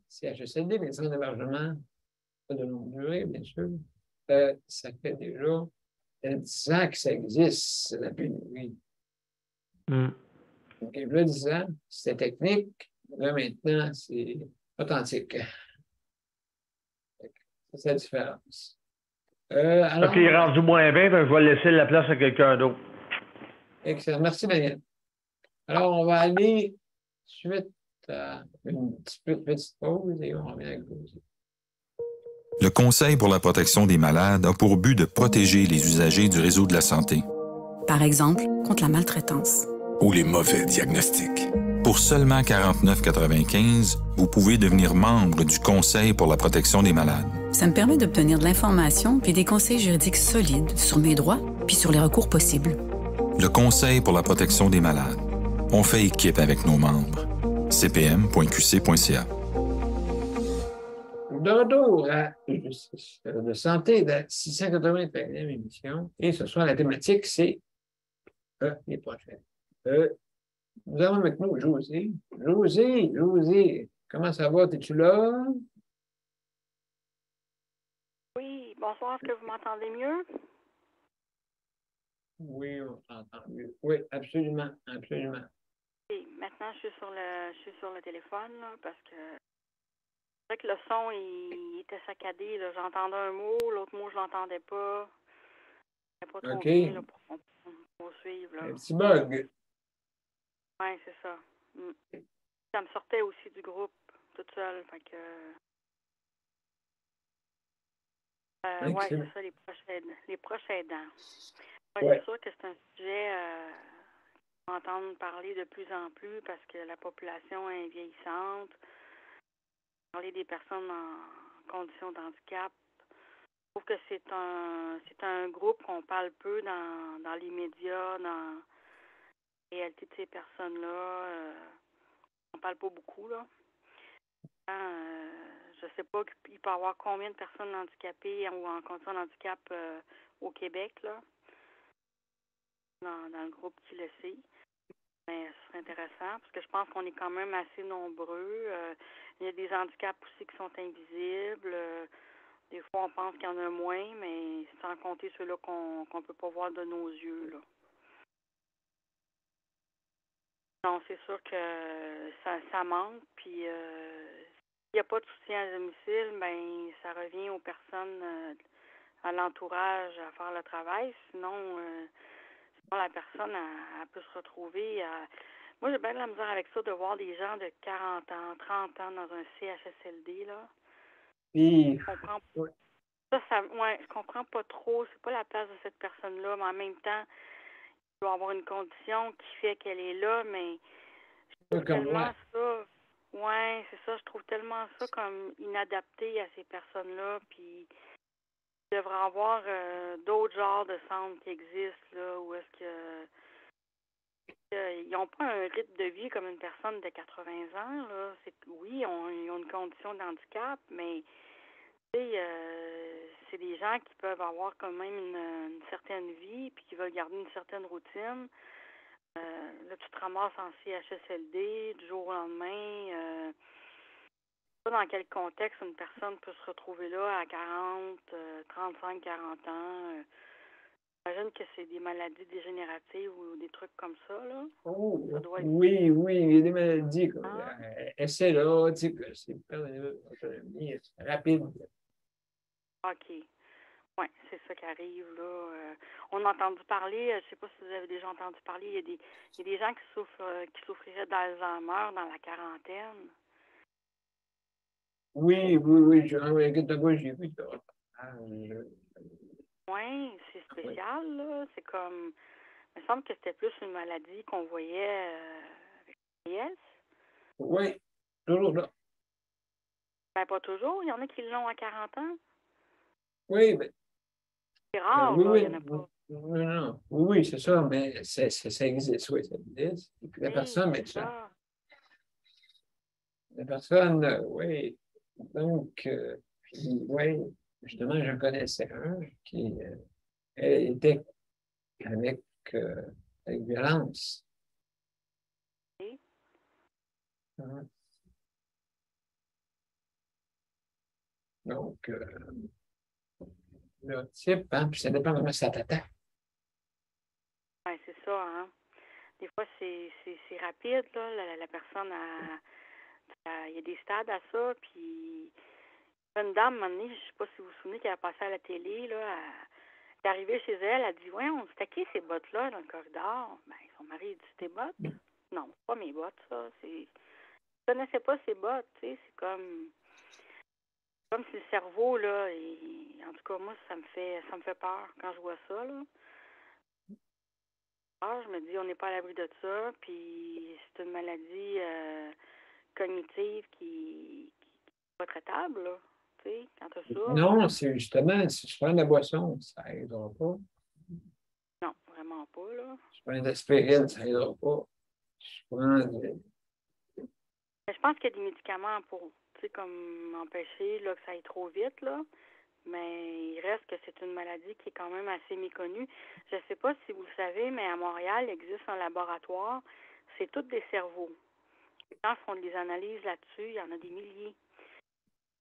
CHSLD, les centres d'hébergement, pas de longue durée, bien sûr, ça fait déjà 10 ans que ça existe, la pénurie. Donc, il y a 10 ans, c'était technique, là maintenant, c'est authentique. C'est la différence. Alors, il est rendu moins bien, je vais laisser la place à quelqu'un d'autre. Excellent. Merci, Daniel. Alors, on va aller suite à une petite pause et on revient avec vous. Le Conseil pour la protection des malades a pour but de protéger les usagers du réseau de la santé. Par exemple, contre la maltraitance. Ou les mauvais diagnostics. Pour seulement 49,95 $, vous pouvez devenir membre du Conseil pour la protection des malades. Ça me permet d'obtenir de l'information puis des conseils juridiques solides sur mes droits puis sur les recours possibles. Le Conseil pour la protection des malades. On fait équipe avec nos membres. cpm.qc.ca. De retour à de santé de la 681e émission. Et ce soir, la thématique, c'est les prochaines. Nous avons avec nous José. José, comment ça va? Es-tu là? Oui, bonsoir. Est-ce que vous m'entendez mieux? Oui, on t'entend mieux. Oui, absolument, absolument. Et maintenant, je suis sur le téléphone, là, parce que c'est vrai que le son, il était saccadé. Là. J'entendais un mot, l'autre mot, je l'entendais pas. C'était pas trop OK. bien là, pour suivre. Là. Un petit bug. Oui, c'est ça. Ça me sortait aussi du groupe, toute seule. Fait que. Oui, c'est ça, les proches aidants. Ouais, c'est sûr que c'est un sujet qu'on va entendre parler de plus en plus parce que la population est vieillissante. Parler des personnes en condition de handicap. Je trouve que c'est un groupe qu'on parle peu dans les médias, dans la réalité de ces personnes-là. On parle pas beaucoup, là. Je sais pas qu'il peut y avoir combien de personnes handicapées ou en condition de handicap au Québec, là, dans le groupe qui le sait. Mais ce serait intéressant parce que je pense qu'on est quand même assez nombreux. Il y a des handicaps aussi qui sont invisibles. Des fois, on pense qu'il y en a moins, mais sans compter ceux-là qu'on peut pas voir de nos yeux, là. Donc, c'est sûr que ça manque. Puis, s'il n'y a pas de soutien à domicile, ben ça revient aux personnes à l'entourage à faire le travail. Sinon la personne elle peut se retrouver à... Moi, j'ai bien de la misère avec ça de voir des gens de 40 ans, 30 ans dans un CHSLD, là. Puis, Je comprends ouais. je comprends pas trop. C'est pas la place de cette personne-là, mais en même temps, il doit avoir une condition qui fait qu'elle est là, mais je trouve tellement ça... Ouais, c'est ça. Je trouve tellement ça comme inadapté à ces personnes-là, puis il devrait y avoir d'autres genres de centres qui existent, là, où est-ce que... ils n'ont pas un rythme de vie comme une personne de 80 ans. Là. Oui, ils ont une condition de handicap, mais c'est des gens qui peuvent avoir quand même une certaine vie puis qui veulent garder une certaine routine. Là, tu te ramasses en CHSLD du jour au lendemain. Je sais pas dans quel contexte une personne peut se retrouver là à 40, 35, 40 ans. J'imagine que c'est des maladies dégénératives ou des trucs comme ça, là. Oh, Ça doit être... oui, il y a des maladies comme SLA, tu sais, que c'est autonomie rapide. OK. Oui, c'est ça qui arrive, là. On a entendu parler, je ne sais pas si vous avez déjà entendu parler, il y a des gens qui souffriraient d'Alzheimer dans la quarantaine. Oui, j'ai vu ça. Oui, c'est spécial, là. C'est comme... Il me semble que c'était plus une maladie qu'on voyait avec l'ALS. Oui, toujours là. Ben, pas toujours. Il y en a qui l'ont à 40 ans. Oui, mais... C'est rare, oui, là. Il n'y en a pas. Non. Oui, c'est ça, mais ça existe, oui, ça existe. Et puis la personne, mais ça. La personne, oui. Donc, puis, oui, justement, je connaissais un qui était avec, avec violence. Oui. Donc, le type, hein, puis ça dépend comment ça t'attaque. Oui, c'est ça, hein. Des fois, c'est rapide, là. La personne il y a des stades à ça, puis une dame, à un moment donné, je sais pas si vous vous souvenez, qu'elle a passé à la télé, là, elle est arrivée chez elle, elle dit, ouais, on c'était qui ces bottes-là dans le corridor? Ben, son mari, il dit, c'est tes bottes? Non, c'est pas mes bottes, ça. Je connaissais pas ces bottes, tu sais, c'est comme si le cerveau, là, en tout cas, moi, ça me fait peur quand je vois ça, là. Alors, je me dis, on n'est pas à l'abri de ça, puis c'est une maladie cognitive qui n'est pas traitable, là. Tu sais, quand tu as ça. Non, c'est justement, si tu prends de la boisson, ça n'aidera pas. Non, vraiment pas, là. Si tu prends de l'aspirine, ça n'aidera pas. Si tu prends de... Mais je pense qu'il y a des médicaments pour, tu sais, comme empêcher là, que ça aille trop vite, là. Mais il reste que c'est une maladie qui est quand même assez méconnue. Je ne sais pas si vous le savez, mais à Montréal, il existe un laboratoire. C'est tous des cerveaux. Les gens font des analyses là-dessus. Il y en a des milliers.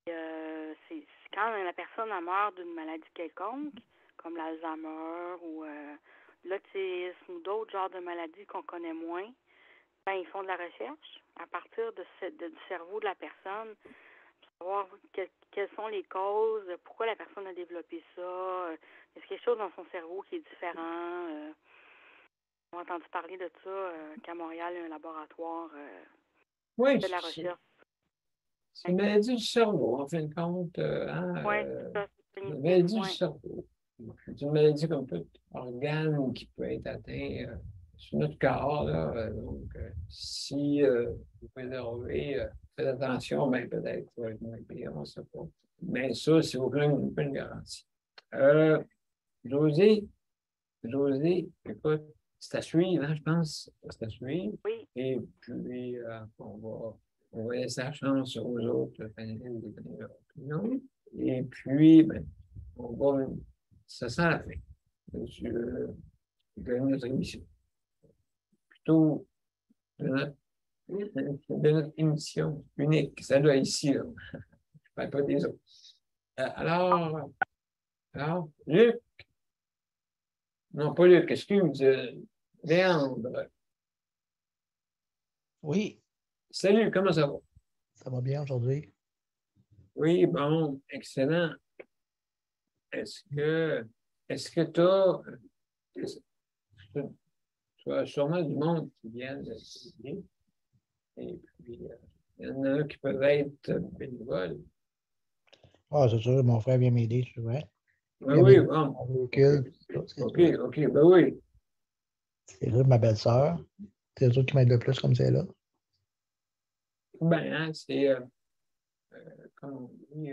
C'est quand la personne meurt d'une maladie quelconque, comme l'Alzheimer ou L'autisme ou d'autres genres de maladies qu'on connaît moins, ben, ils font de la recherche à partir du cerveau de la personne pour savoir quelles sont les causes, pourquoi la personne a développé ça, est-ce quelque chose dans son cerveau qui est différent. On a entendu parler de ça qu'à Montréal, il y a un laboratoire Oui, qui fait de la recherche. c'est une maladie du cerveau, en fin de compte. Oui, c'est ça. C'est Une cognitif, maladie du ouais. cerveau. C'est une maladie comme tout organe qui peut être atteint sur notre corps. Là, donc, si vous préservez, faites attention, ben, peut-être ça va être moins pire, on ne sait pas. Mais ça, c'est aucune garantie. José, écoute, c'est à suivre, hein, je pense. C'est à suivre. Oui. Et puis, on va laisser la chance aux autres panélistes de donner leur opinion. Et puis, ben, ça sent la fin de notre émission. Plutôt de notre émission unique, celle-là ici, là. Je ne parle pas des autres. Alors, Luc, non pas Luc, excuse, Léandre. Oui, Salut, comment ça va? ça va bien aujourd'hui. Oui, bon, excellent. Est-ce que tu as sûrement du monde qui vient de s'aider, et puis il y en a qui peuvent être bénévoles. Ah, c'est sûr, mon frère vient m'aider, tu vois. Ben oui, bon. Mon véhicule, OK, ben oui. c'est là ma belle-sœur. C'est eux qui m'aident le plus comme c'est là. Ben, hein, c'est comme on dit,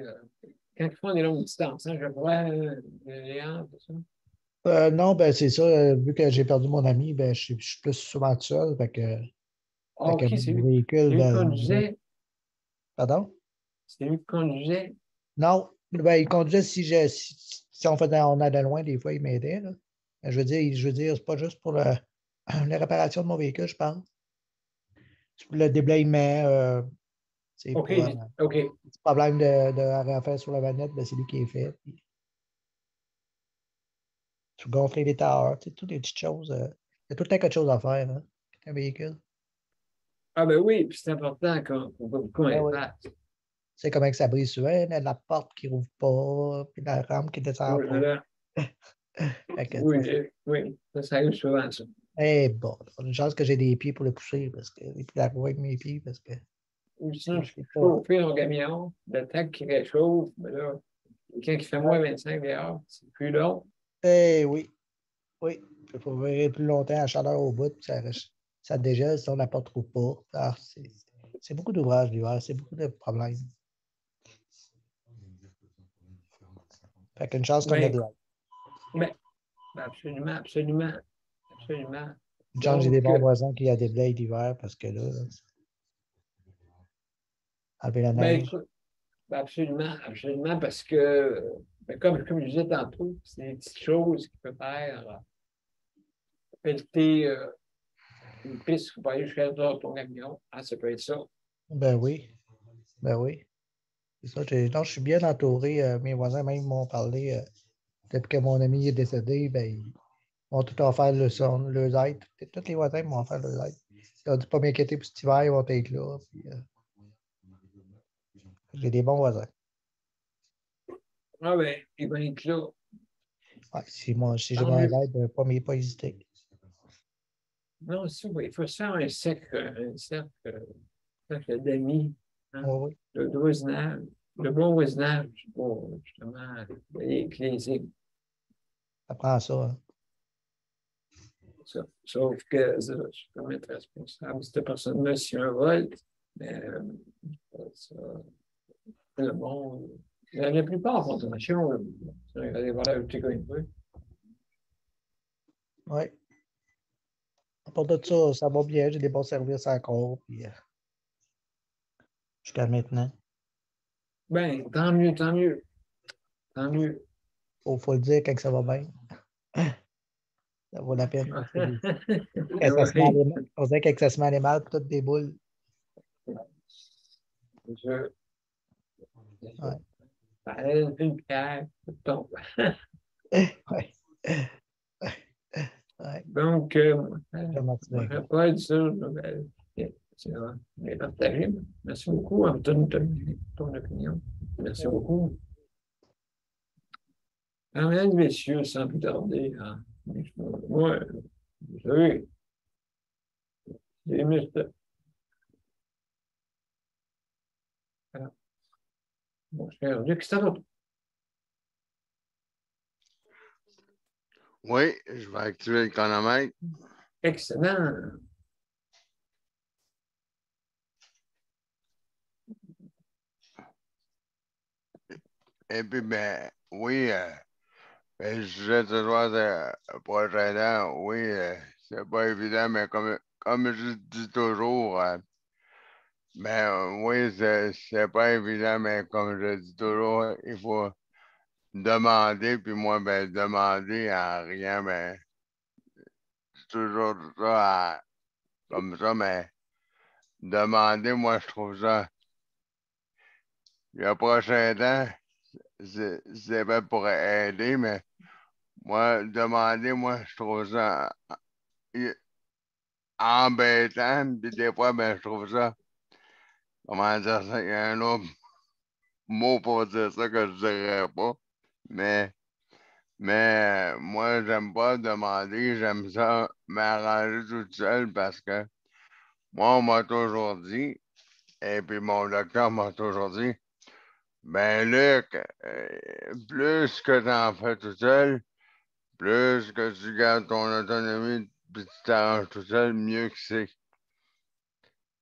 quand ils font des longues distances, hein, je vois Léon, tout ça. Non, ben c'est ça. Vu que j'ai perdu mon ami, ben je suis plus souvent tout seul. Fait que OK, c'est mon lui véhicule, qui ben, conduisait. pardon? C'est lui qui conduisait. Non, ben, il conduisait si on allait loin, des fois, il m'aidait. Là. Je veux dire, c'est pas juste pour la réparation de mon véhicule, je pense. C'est pour le déblayement, c'est OK, pour OK. le problème de refaire sur la manette, ben, c'est lui qui est fait. Puis, tu gonfler les tailleurs, tu sais, toutes les petites choses. Il y a tout le temps quelque chose à faire, hein, un véhicule. Ah ben oui, puis c'est important qu'on va beaucoup Ben en oui. face. Tu sais comment que ça brise souvent, hein, la porte qui rouvre pas, puis la rampe qui descend pas. Fait que, Oui, ça arrive souvent, ça. eh bon, une chance que j'ai des pieds pour le pousser, et puis la roue avec mes pieds, parce que Ou sinon, je c'est peux chauffer mon camion, le temps qu'il réchauffe, mais là, quand il fait moins 25 dehors, c'est plus long. Eh oui, oui. Il faut virer plus longtemps à chaleur au bout, puis ça dégèle si on la porte trop pas. Ah, c'est beaucoup d'ouvrages l'hiver, c'est beaucoup de problèmes. Fait qu'une chance qu'on a de l'aide. Mais, absolument, absolument, absolument. Une chance, j'ai des bons voisins qui a des blades d'hiver, parce que là, enlever la neige. Écoute, absolument, absolument, parce que, comme je disais tantôt, c'est des petites choses qui peuvent faire pelleter une piste pour aller jusqu'à ton camion. Ah, ça peut être ça. Ben oui. Ben oui. C'est ça. Non, je suis bien entouré. Mes voisins même m'ont parlé. Depuis que mon ami est décédé, ben, ils m'ont tout offert leur aide. Tous les voisins m'ont offert leur aide. Ils ont dit pas m'inquiéter pour cet hiver, ils vont être là. Puis, j'ai des bons voisins. Ah ben, ils vont être là. Ouais, si j'ai besoin d'aide, pas hésiter. Non, il faut faire un cercle d'amis, hein, Oui. de voisinage, le bon voisinage pour justement les signes. Ça prend ça. Hein. Sauf que je peux être responsable. Cette personne-là, si un vol, mais le monde. La plupart font attention. Les valeurs utilisées. Oui. À part de ça, ça va bien. J'ai des bons services encore. Puis, jusqu'à maintenant. Ben, tant mieux, tant mieux. Tant mieux. Faut le dire quand ça va bien. Ça vaut la peine. On dirait que ça se met mal, toutes des boules. Une pierre, tout tombe. Ouais. Ouais. Donc, Martinet. après ça, ben, c'est bien partagé. Merci beaucoup, Anton, ton opinion. Merci beaucoup. Mesdames, messieurs, sans plus tarder, hein, moi, vous savez, j'ai aimé ça. Alors, mon cher Luc, c'est à votre. Oui, je vais activer le chronomètre. Excellent. Et puis, ben, oui, ben, je disais toujours prochainement, oui, c'est pas évident, mais comme je dis toujours, ben oui, c'est pas évident, mais comme je dis toujours, il faut demander, puis moi, ben, demander à rien, ben, c'est toujours ça, comme ça, mais demander, moi, je trouve ça, le prochain temps, c'est pas pour aider, mais moi, demander, moi, je trouve ça embêtant, puis des fois, ben, je trouve ça, comment dire ça, il y a un autre mot pour dire ça que je dirais pas, mais moi, j'aime pas demander, j'aime ça m'arranger tout seul parce que moi, on m'a toujours dit, et puis mon docteur m'a toujours dit, ben Luc, plus que tu en fais tout seul, plus que tu gardes ton autonomie, puis tu t'arranges tout seul, mieux que c'est.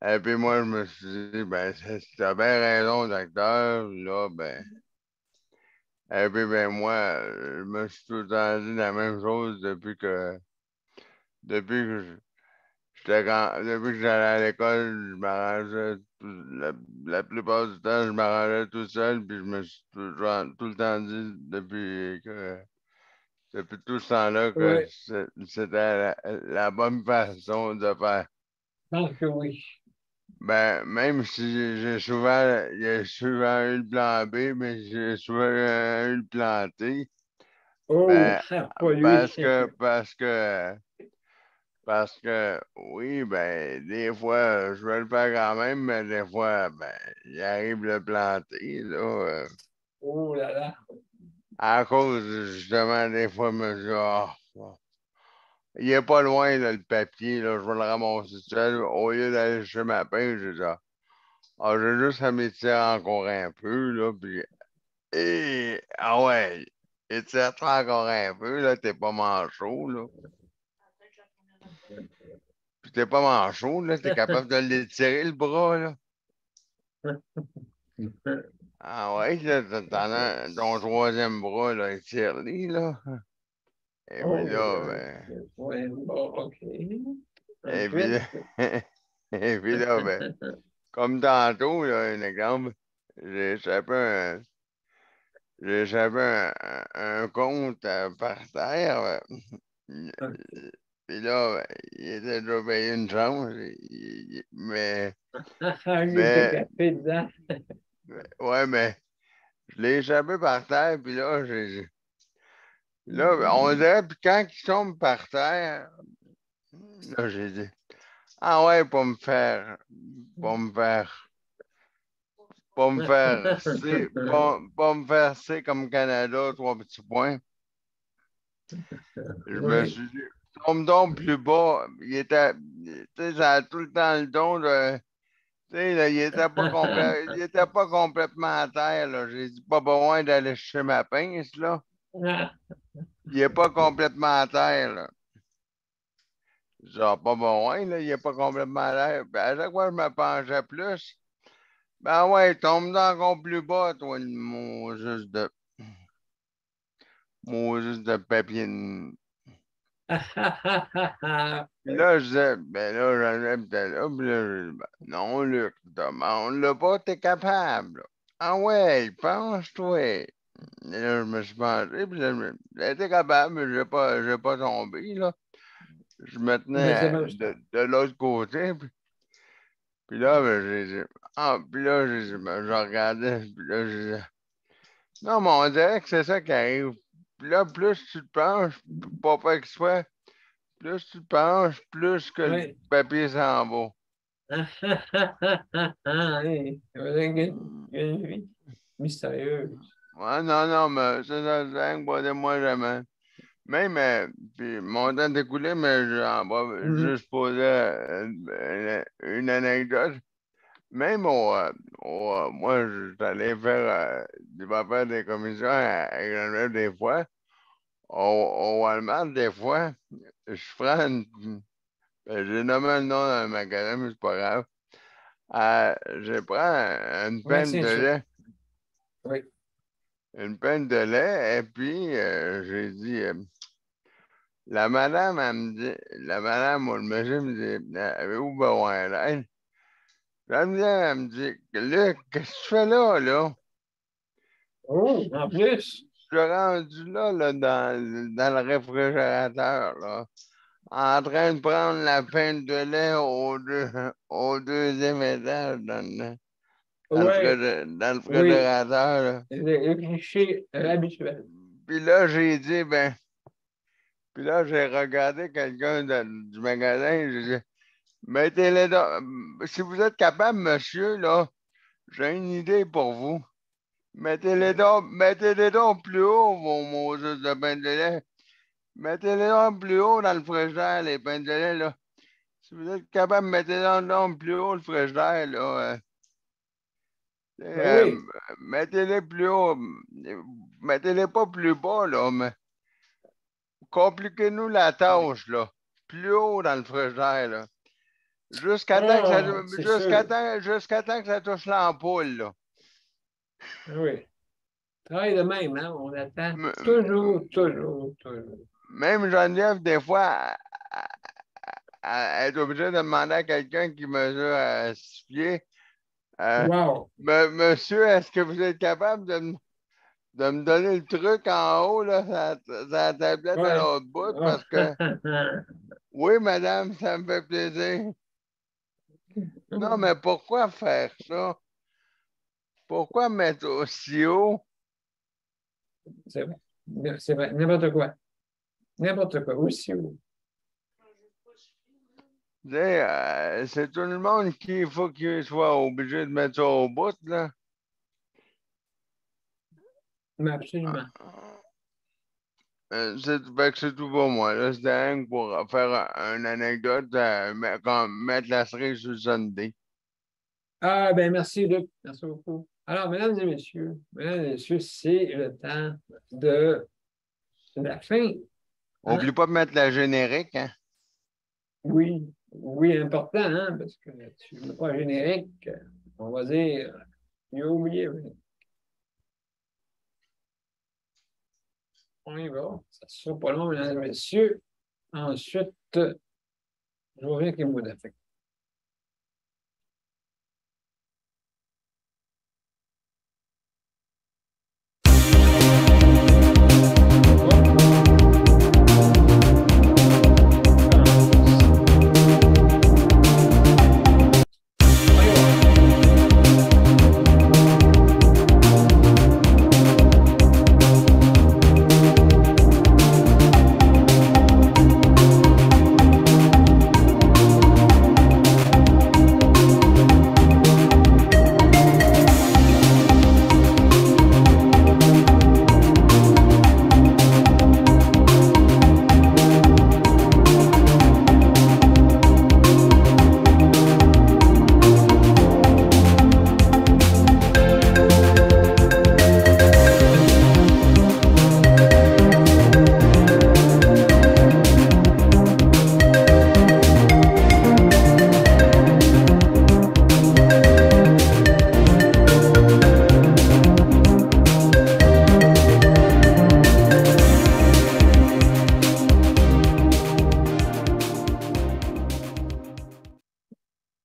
Et puis moi, je me suis dit, ben, t'as bien raison, docteur, là, ben. Et puis, ben, moi, je me suis tout le temps dit la même chose depuis que depuis que j'allais à l'école, je m'arrangeais, la plupart du temps, je m'arrangeais tout seul, puis je me suis tout le temps dit depuis tout ce temps-là que Oui, c'était la bonne façon de faire. donc oui. Ben, même si j'ai souvent eu le plan B, mais j'ai souvent eu le plan T. Oh, Ben, pas lui. parce que, oui, ben, des fois, je vais le faire quand même, mais des fois, ben, il arrive le plan T, là. Oh là là. À cause, justement, des fois, je me dis, ah, bon, il est pas loin, là, le papier, là, je vais le ramasser seul. Au lieu d'aller chez ma pain, je dis, j'ai juste à m'étirer encore un peu, là, puis ah ouais, étire-toi encore un peu, là, t'es pas manchot, là. Puis t'es pas manchot, là, t'es capable de l'étirer, le bras, là. Ah ouais, là, t'en as ton troisième bras, là, étire-les, là. Et puis Oh, là, ben, ouais, bon, OK. et puis là, Ensuite. et puis là, ben, comme tantôt, là, un exemple, j'ai échappé un, j'ai échappé un compte par terre. Puis là, ben, il était déjà payé une chance, Il était mais, capé dedans. ouais, mais je l'ai échappé par terre, puis là, ben, on dirait, puis quand il tombe par terre, là, j'ai dit, ah ouais, pour me faire, pas me faire C comme Canada, 3 petits points. Je me Oui. suis dit, tombe donc plus bas. Tu sais, ça a tout le temps le don de, tu sais, là, il était pas complètement à terre, là. J'ai dit, pas besoin d'aller chercher ma pince, là. Il est pas complètement à terre, là. Genre, pas besoin, là, il est pas complètement à terre. Ben, à chaque fois que je me penchais plus, ben ouais, tombe donc encore plus bas, toi, mon juste de papier. Puis là, je disais, ben là, j'enlève là, puis là, je dis, ben, non, Luc, demande-le pas, t'es capable. Ah ouais, pense-toi. Et là, je me suis penché, puis là, j'étais capable, mais j'ai pas tombé, là. Je me Mais c'est tenais même ça. de l'autre côté, puis là, ben, j'ai dit, puis là, j'ai dit, ben, je regardais, puis là, j'ai dit, non, mais on dirait que c'est ça qui arrive. Puis là, plus tu te penches, pas exprès, Plus tu penches, plus que le Oui. papier s'en va. Hey, une vie mystérieuse. Ouais, non, mais c'est pas de moi jamais. Même, puis mon temps d'écouler, mais j'en vais juste poser une anecdote. Même moi, j'allais faire, je vais faire des commissions à Grenoble des fois. Au Walmart, des fois, je prends j'ai nommé le nom d'un magasin, mais c'est pas grave. Je prends une peine de lait. Oui. Une peine de lait, et puis j'ai dit, la madame, ou le monsieur me dit, avez-vous besoin d'aide? La madame, elle me dit, Luc, qu'est-ce que tu fais là? Oh, en plus! Je suis rendu là, dans le réfrigérateur, là, en train de prendre la peine de lait au deuxième étage dans le réfrigérateur. Là. Le cliché habituel. Puis là, j'ai dit, puis là, j'ai regardé quelqu'un du magasin, j'ai dit, mettez-les si vous êtes capable, monsieur, là, j'ai une idée pour vous. Mettez-les donc plus haut, vos Moses de pain de lait. Mettez-les donc plus haut dans le frigidaire, les pains de lait, là. Si vous êtes capable, mettez-les donc plus haut le frigidaire, là. Oui. Mettez-les plus haut. Mettez-les pas plus bas, là, mais compliquez-nous la tâche, là. Plus haut dans le frigidaire, là. Jusqu'à temps que ça touche l'ampoule, là. Oui. Travaille de même, hein? On attend toujours. Même Geneviève, des fois, elle est obligée de demander à quelqu'un qui mesure 6 pieds. Wow! Monsieur, est-ce que vous êtes capable de me donner le truc en haut, là, la tablette à l'autre bout? Parce que, oui, madame, ça me fait plaisir. Non, mais pourquoi faire ça? Pourquoi mettre aussi haut? C'est vrai, n'importe quoi. N'importe quoi, aussi haut. C'est tout le monde qui faut qu'il soit obligé de mettre ça au bout, là. Mais absolument. C'est tout pour moi. Là, c'était rien que pour faire une anecdote, mettre la cerise sur le sundae. Ah, ben merci, Luc. Merci beaucoup. Alors, mesdames et messieurs, c'est le temps de la fin. N'oublie pas de mettre la générique, hein? Oui, important, hein, parce que tu ne mets pas générique, on va dire, il a oublié. Oui. On y va. Ça ne sera pas long, mesdames et messieurs. Ensuite, je reviens avec les mots d'affect.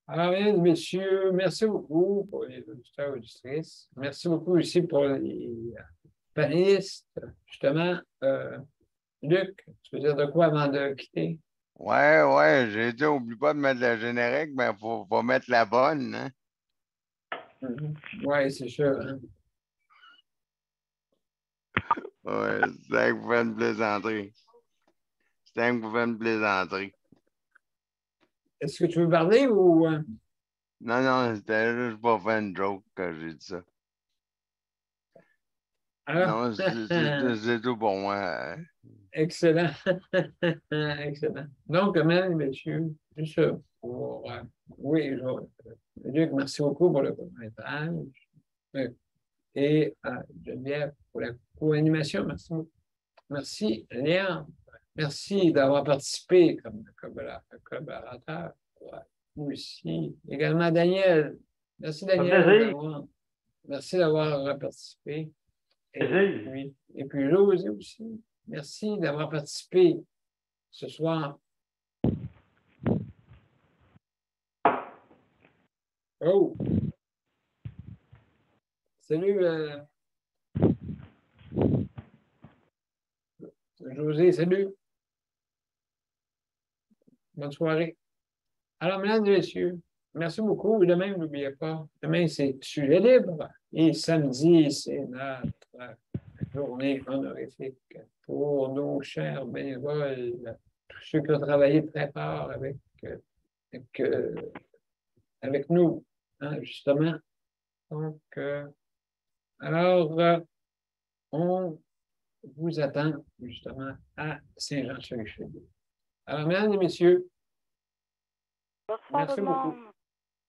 Alors, mesdames et messieurs, merci beaucoup pour les auditeurs et auditrices. Merci beaucoup aussi pour les panélistes. Justement, Luc, tu veux dire de quoi avant de quitter? Ouais, j'ai dit, oublie pas de mettre la générique, mais il faut mettre la bonne, hein? Oui, c'est sûr. Hein? Ouais, c'est ça que vous faites une plaisanterie. C'était un peu une plaisanterie. Est-ce que tu veux parler ou... Non, c'était juste pour faire une joke quand j'ai dit ça. Alors, Non, c'est tout pour moi. excellent. Excellent. Donc, mesdames et messieurs, juste pour... oui, Luc, merci beaucoup pour le commentaire. Et Geneviève pour la co-animation. Merci beaucoup. Merci, Léa. Merci d'avoir participé comme collaborateur. Nous aussi. Également, Daniel. Merci, Daniel. Merci d'avoir participé. Et puis, José aussi. Merci d'avoir participé ce soir. Oh! Salut, José, salut. Bonne soirée. Alors, mesdames et messieurs, merci beaucoup. Et demain, n'oubliez pas, demain, c'est sujet libre. Et samedi, c'est notre journée honorifique pour nos chers bénévoles, tous ceux qui ont travaillé très fort avec nous, hein, justement. Donc, alors, on vous attend justement à Saint-Jean-sur-Richelieu. Alors, mesdames et messieurs, merci beaucoup.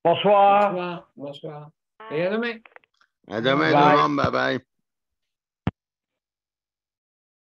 Bonsoir. Bonsoir. Et à demain. À demain, tout le monde. Bye-bye.